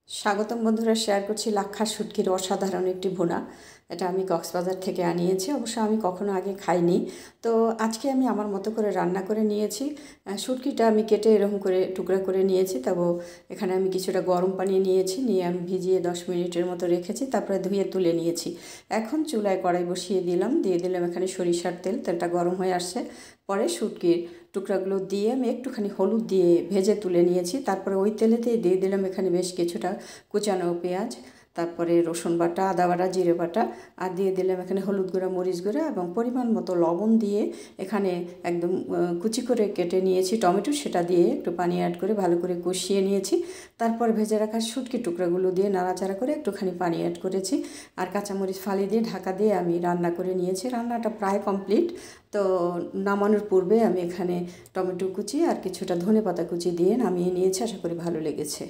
স্বাগতম বন্ধুরা, শেয়ার করছি লাক্ষা শুটকির অসাধারণ একটি ভুনা। এটা আমি কক্সবাজার থেকে আনিয়েছি, অবশ্য আমি কখনো আগে খাইনি। তো আজকে আমি আমার মতো করে রান্না করে নিয়েছি। শুটকিটা আমি কেটে এরকম করে টুকরা করে নিয়েছি। তবে এখানে আমি কিছুটা গরম পানি নিয়েছি, নিয়ে আমি ভিজিয়ে 10 মিনিটের মতো রেখেছি, তারপরে ধুয়ে তুলে নিয়েছি। এখন চুলায় কড়াই বসিয়ে দিলাম, দিয়ে দিলাম এখানে সরিষার তেল। তেলটা গরম হয়ে আসছে, পরে শুটকির টুকরাগুলো দিয়ে আমি একটুখানি হলুদ দিয়ে ভেজে তুলে নিয়েছি। তারপরে ওই তেলেতেই দিয়ে দিলাম এখানে বেশ কিছুটা কুচানো পেঁয়াজ, তারপরে রসুন বাটা, আদা বাটা, জিরে বাটা, আর দিয়ে দিলাম এখানে হলুদ গুঁড়া, মরিচ গুঁড়া এবং পরিমাণ মতো লবণ দিয়ে এখানে একদম কুচি করে কেটে নিয়েছি টমেটো, সেটা দিয়ে একটু পানি অ্যাড করে ভালো করে কষিয়ে নিয়েছি। তারপর ভেজে রাখা শুটকি টুকরাগুলো দিয়ে নাড়াচাড়া করে একটুখানি পানি অ্যাড করেছি, আর কাঁচামরিচ ফালি দিয়ে ঢাকা দিয়ে আমি রান্না করে নিয়েছি। রান্নাটা প্রায় কমপ্লিট। তো নামানোর পূর্বে আমি এখানে টমেটো কুচি আর কিছুটা ধনেপাতা কুচি দিয়ে নামিয়ে নিয়েছি। আশা করি ভালো লেগেছে।